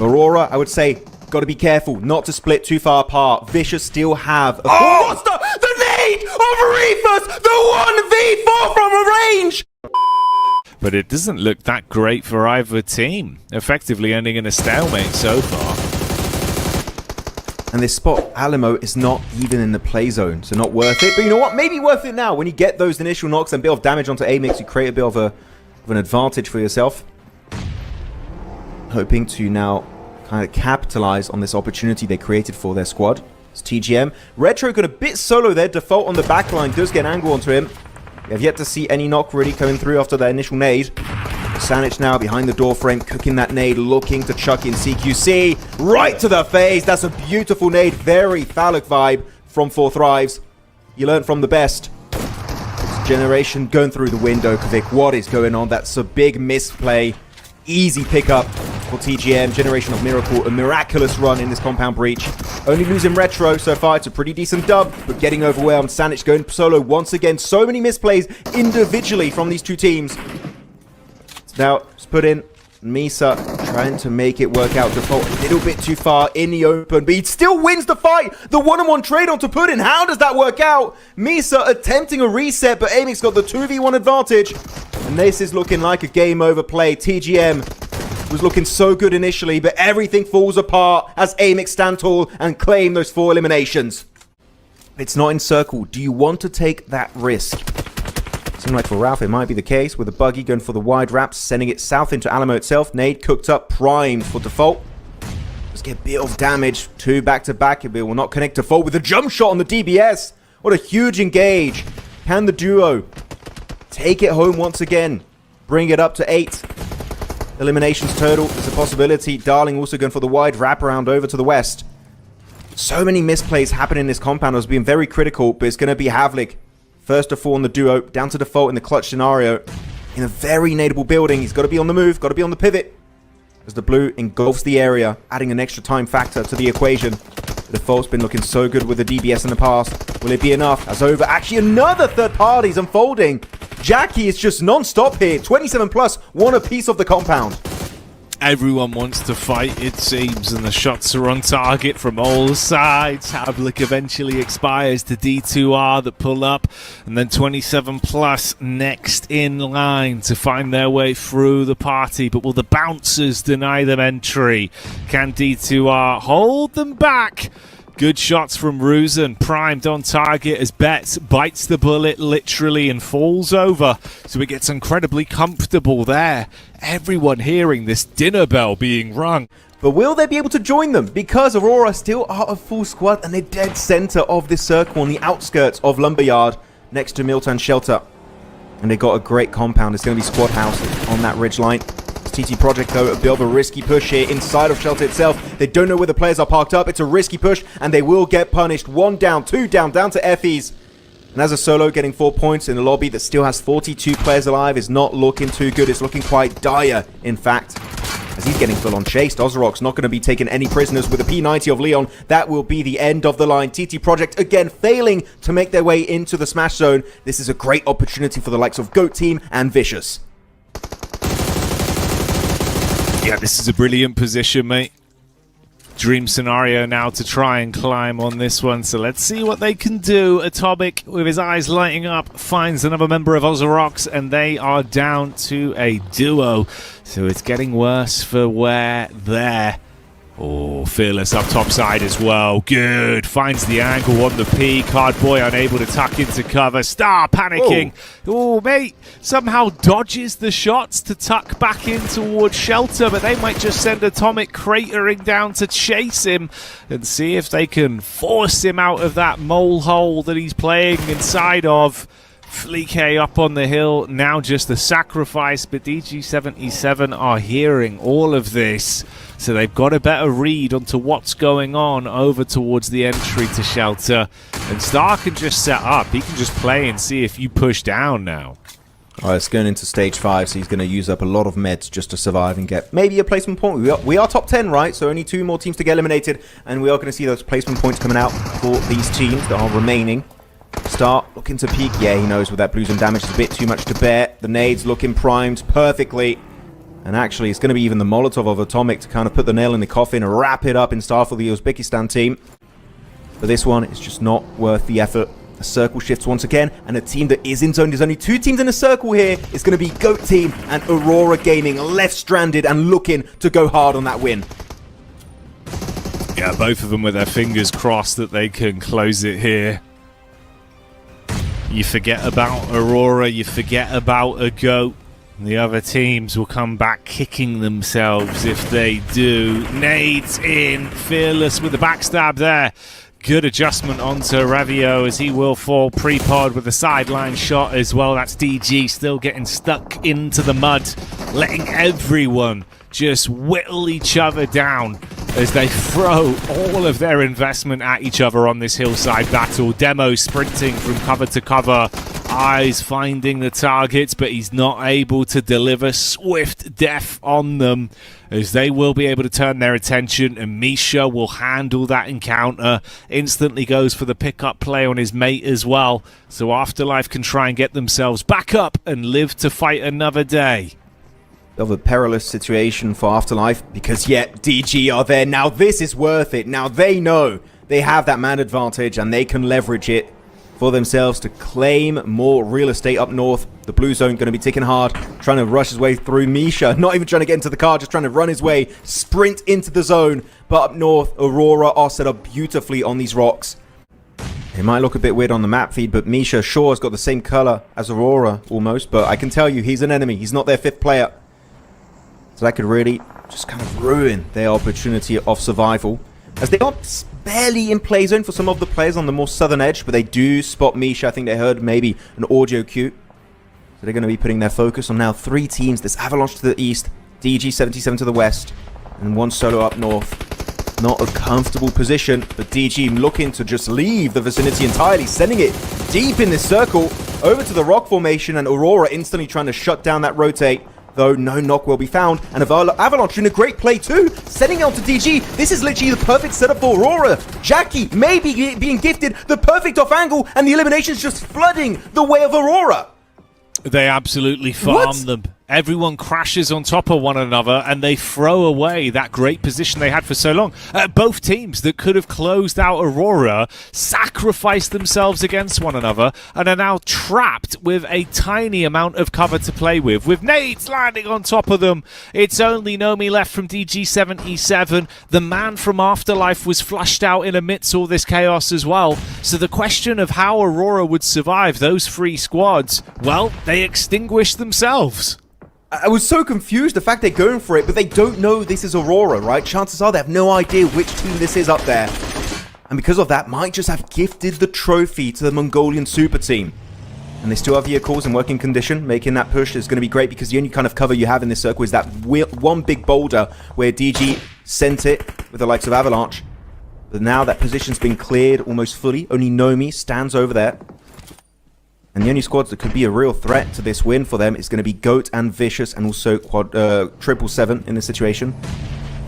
Aurora, I would say, got to be careful not to split too far apart. Vicious still have a monster. The nade of Reefers, the 1v4 from a range. But it doesn't look that great for either team. Effectively ending in a stalemate so far. And this spot, Alamo, is not even in the play zone, so not worth it. But you know what? Maybe worth it now. When you get those initial knocks and a bit of damage onto Amix, you create a bit of an advantage for yourself. Hoping to now kind of capitalize on this opportunity they created for their squad. It's TGM. Retro got a bit solo there. Default on the backline does get an angle onto him. We have yet to see any knock really coming through after that initial nade. Sanic now behind the door frame, cooking that nade, looking to chuck in CQC right to the face. That's a beautiful nade. Very phallic vibe from 4 Thrives. You learn from the best. Generation going through the window. Kvik, what is going on? That's a big misplay. Easy pickup for TGM. Generation of Miracle, a miraculous run in this compound breach. Only losing Retro so far. It's a pretty decent dub, but getting overwhelmed. Sanic going solo once again. So many misplays individually from these two teams. Now, let's put in Misa trying to make it work out. Default a little bit too far in the open, but he still wins the fight. The one-on-one trade onto Puddin. How does that work out? Misa attempting a reset, but Amix got the 2v1 advantage. And this is looking like a game over play. TGM was looking so good initially, but everything falls apart as Amix stand tall and claim those 4 eliminations. It's not in circle. Do you want to take that risk? Seems like for Ralph it might be the case, with a buggy going for the wide wraps, sending it south into Alamo itself. Nade cooked up, primed for Default. Let's get a bit of damage. 2 back-to-back. It will not connect Default with a jump shot on the DBS. What a huge engage. Can the duo take it home once again? Bring it up to 8. Eliminations total. There's a possibility. Darling also going for the wide wraparound over to the west. So many misplays happen in this compound. It's been very critical, but it's going to be Havlik. First to 4 on the duo, down to Default in the clutch scenario. In a very nadeable building, he's got to be on the move, got to be on the pivot. As the blue engulfs the area, adding an extra time factor to the equation. Default's been looking so good with the DBS in the past. Will it be enough? As over, actually another third party's unfolding. Jackie is just non-stop here. 27 plus, one a piece of the compound. Everyone wants to fight, it seems, and the shots are on target from all sides. Havlik eventually expires to D2R that pull up, and then 27 plus next in line to find their way through the party. But will the bouncers deny them entry? Can D2R hold them back? Good shots from Ruzen, primed on target as Betts bites the bullet literally and falls over. So it gets incredibly comfortable there. Everyone hearing this dinner bell being rung. But will they be able to join them? Because Aurora still are a full squad and they're dead center of this circle on the outskirts of Lumberyard next to Milton Shelter. And they got a great compound. It's going to be squad house on that ridge line. TT Project, though, a bit of a risky push here inside of Shelter itself. They don't know where the players are parked up. It's a risky push, and they will get punished. 1 down, 2 down, down to Effie's. And as a solo, getting 4 points in a lobby that still has 42 players alive is not looking too good. It's looking quite dire, in fact. As he's getting full on chased, Ozarok's not going to be taking any prisoners with a P90 of Leon. That will be the end of the line. TT Project, again, failing to make their way into the smash zone. This is a great opportunity for the likes of Goat Team and Vicious. Yeah, this is a brilliant position, mate. Dream scenario now to try and climb on this one. So let's see what they can do. Atomic, with his eyes lighting up, finds another member of Ozarok's, and they are down to a duo. So it's getting worse for where they're. Oh, Fearless up top side as well. Good. Finds the angle on the P. Cardboy unable to tuck into cover. Star panicking. Oh, mate. Somehow dodges the shots to tuck back in towards Shelter, but they might just send Atomic cratering down to chase him and see if they can force him out of that mole hole that he's playing inside of. Fleek up on the hill, now just a sacrifice, but DG77 are hearing all of this, so they've got a better read onto what's going on over towards the entry to Shelter, and Star can just set up, he can just play and see if you push down now. Alright, it's going into stage 5, so he's going to use up a lot of meds just to survive and get maybe a placement point. We are top 10, right? So only 2 more teams to get eliminated, and we are going to see those placement points coming out for these teams that are remaining. Star looking to peek. Yeah, he knows with that blues and damage is a bit too much to bear. The nades looking primed perfectly. And actually, it's going to be even the Molotov of Atomic to kind of put the nail in the coffin, wrap it up in style for the Uzbekistan team. But this one is just not worth the effort. The circle shifts once again, and a team that is in zone. There's only 2 teams in a circle here. It's going to be GOAT Team and Aurora Gaming, left stranded and looking to go hard on that win. Yeah, both of them with their fingers crossed that they can close it here. You forget about Aurora, you forget about a GOAT. The other teams will come back kicking themselves if they do. Nades in, Fearless with the backstab there. Good adjustment onto Ravio as he will fall pre-pod with a sideline shot as well. That's DG still getting stuck into the mud, letting everyone just whittle each other down as they throw all of their investment at each other on this hillside battle. Demo sprinting from cover to cover, Eyes finding the targets, but he's not able to deliver swift death on them, as they will be able to turn their attention, and Misha will handle that encounter. Instantly goes for the pickup play on his mate as well, so Afterlife can try and get themselves back up and live to fight another day. Of a perilous situation for Afterlife, because yet DG are there. Now this is worth it. Now they know they have that man advantage and they can leverage it for themselves to claim more real estate up north. The blue zone going to be ticking hard, trying to rush his way through. Misha not even trying to get into the car, just trying to run his way, sprint into the zone. But up north, Aurora are set up beautifully on these rocks. It might look a bit weird on the map feed, but Misha sure has got the same color as Aurora almost, but I can tell you he's an enemy. He's not their 5th player. So that could really just kind of ruin their opportunity of survival, as they are barely in play zone for some of the players on the more southern edge, but they do spot Misha. I think they heard maybe an audio cue. So they're going to be putting their focus on now 3 teams. There's Avalanche to the east, DG 77 to the west, and 1 solo up north. Not a comfortable position, but DG looking to just leave the vicinity entirely, sending it deep in this circle over to the rock formation, and Aurora instantly trying to shut down that rotate. Though no knock will be found, and Avalanche doing a great play too, setting out to DG. This is literally the perfect setup for Aurora. Jackie maybe being gifted the perfect off angle, and the eliminations just flooding the way of Aurora. They absolutely farm them. Everyone crashes on top of one another, and they throw away that great position they had for so long. Both teams that could have closed out Aurora sacrificed themselves against one another and are now trapped with a tiny amount of cover to play with nades landing on top of them. It's only Nomi left from DG77. The man from Afterlife was flushed out in amidst all this chaos as well. So the question of how Aurora would survive those 3 squads, well, they extinguished themselves. I was so confused, the fact they're going for it, but they don't know this is Aurora, right? Chances are they have no idea which team this is up there. And because of that, might just have gifted the trophy to the Mongolian super team. And they still have vehicles in working condition. Making that push is going to be great, because the only kind of cover you have in this circle is that one big boulder where DG sent it with the likes of Avalanche. But now that position's been cleared almost fully. Only Nomi stands over there. And the only squads that could be a real threat to this win for them is going to be GOAT and Vicious, and also 777 in this situation.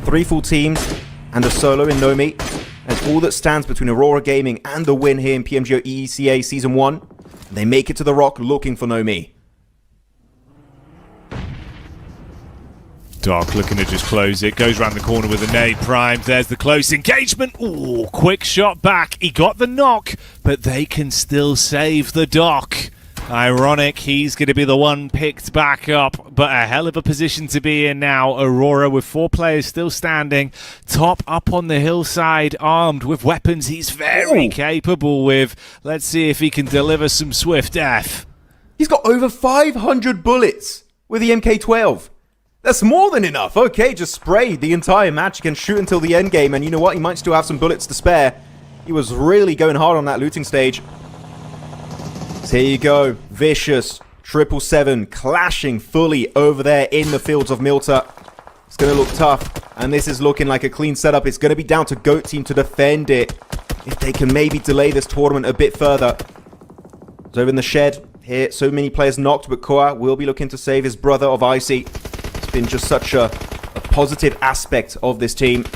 3 full teams and a solo in Nomi. And all that stands between Aurora Gaming and the win here in Pmgo EECA Season 1. They make it to the rock looking for Nomi. Dark looking to just close it. Goes around the corner with a nade primed. There's the close engagement. Ooh, quick shot back. He got the knock, but they can still save the Doc. Ironic, he's going to be the one picked back up, but a hell of a position to be in now. Aurora with 4 players still standing. Top up on the hillside, armed with weapons he's very capable with. Let's see if he can deliver some swift death. He's got over 500 bullets with the MK12. That's more than enough. Okay, just spray the entire match. He can shoot until the end game, and you know what? He might still have some bullets to spare. He was really going hard on that looting stage. So here you go. Vicious, 777, clashing fully over there in the fields of Milta. It's going to look tough, and this is looking like a clean setup. It's going to be down to GOAT Team to defend it, if they can maybe delay this tournament a bit further. So over in the shed here, so many players knocked, but Koa will be looking to save his brother of Icy. Been just such a positive aspect of this team.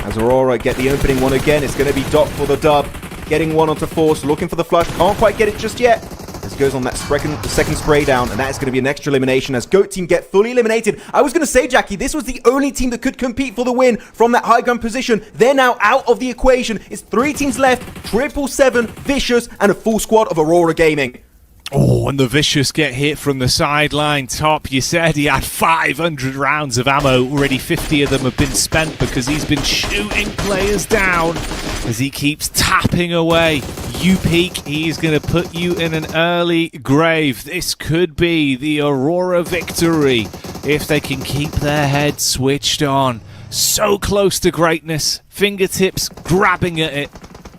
As Aurora get the opening one again, it's going to be Doc for the dub. Getting one onto Force, looking for the flush. Can't quite get it just yet. As goes on that second spray down, and that is going to be an extra elimination as GOAT team get fully eliminated. I was going to say, Jackie, this was the only team that could compete for the win from that high ground position. They're now out of the equation. It's 3 teams left, 777, Vicious, and a full squad of Aurora Gaming. Oh, and the Vicious get hit from the sideline. Top, you said he had 500 rounds of ammo. Already 50 of them have been spent because he's been shooting players down as he keeps tapping away. You peek, he's going to put you in an early grave. This could be the Aurora victory if they can keep their heads switched on. So close to greatness, fingertips grabbing at it.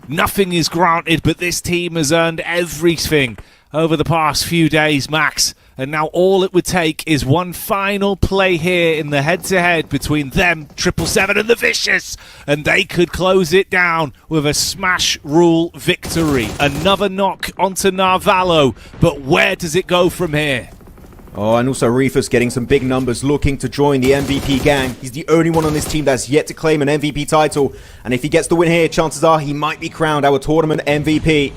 Nothing is granted, but this team has earned everything over the past few days, Max. And now all it would take is one final play here in the head-to-head between them, 777, and the Vicious. And they could close it down with a smash rule victory. Another knock onto Narvalo. But where does it go from here? Oh, and also Reefus getting some big numbers, looking to join the MVP gang. He's the only one on this team that's yet to claim an MVP title. And if he gets the win here, chances are he might be crowned our tournament MVP.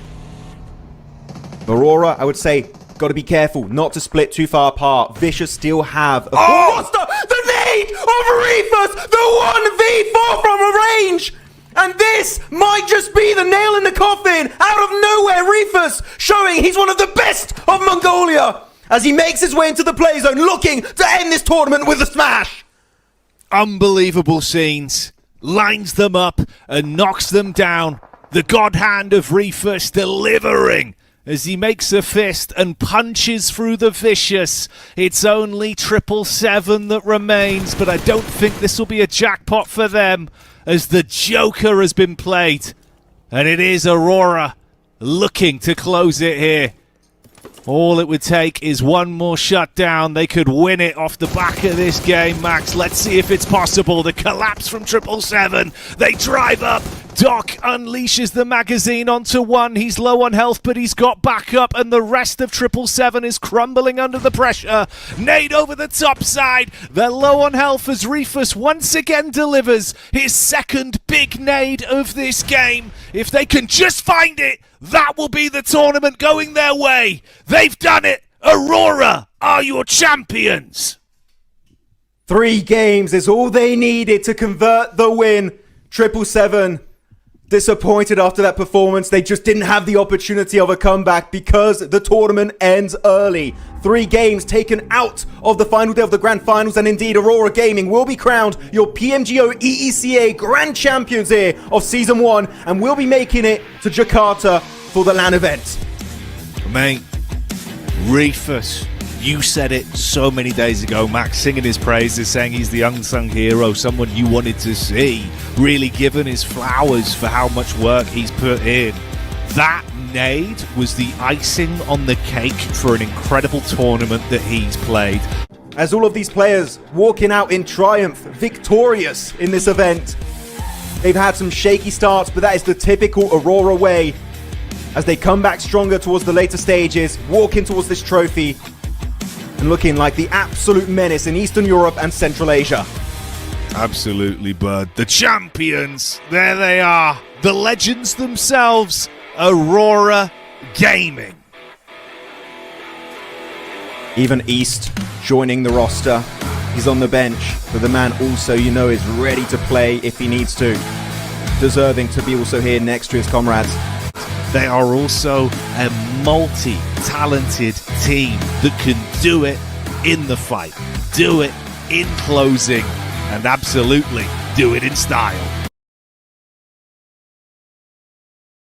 Aurora, I would say, got to be careful not to split too far apart. Vicious still have a monster. The nade of Reefus, the 1v4 from a range. And this might just be the nail in the coffin. Out of nowhere, Reefus showing he's one of the best of Mongolia as he makes his way into the play zone, looking to end this tournament with a smash. Unbelievable scenes. Lines them up and knocks them down. The god hand of Reefus delivering as he makes a fist and punches through the Vicious. It's only 777 that remains, but I don't think this will be a jackpot for them as the Joker has been played. And it is Aurora looking to close it here. All it would take is one more shutdown. They could win it off the back of this game, Max. Let's see if it's possible. The collapse from 777. They drive up. Doc unleashes the magazine onto one. He's low on health, but he's got backup, and the rest of 777 is crumbling under the pressure. Nade over the top side. They're low on health as Reefus once again delivers his second big nade of this game. If they can just find it, that will be the tournament going their way. They've done it. Aurora are your champions. 3 games is all they needed to convert the win. 777 disappointed after that performance. They just didn't have the opportunity of a comeback because the tournament ends early. 3 games taken out of the final day of the grand finals, and indeed Aurora Gaming will be crowned your PMGO EECA Grand Champions here of Season 1 and will be making it to Jakarta for the LAN event. Mate, Reefus, you said it so many days ago, Max, singing his praises, saying he's the unsung hero, someone you wanted to see, really given his flowers for how much work he's put in. That nade was the icing on the cake for an incredible tournament that he's played. As all of these players walking out in triumph, victorious in this event. They've had some shaky starts, but that is the typical Aurora way as they come back stronger towards the later stages, walking towards this trophy and looking like the absolute menace in Eastern Europe and Central Asia. Absolutely, bud. The champions, there they are. The legends themselves, Aurora Gaming. Even East joining the roster. He's on the bench, but the man also, you know, is ready to play if he needs to. Deserving to be also here next to his comrades. They are also a multi-talented team that can do it in the fight, do it in closing, and absolutely do it in style.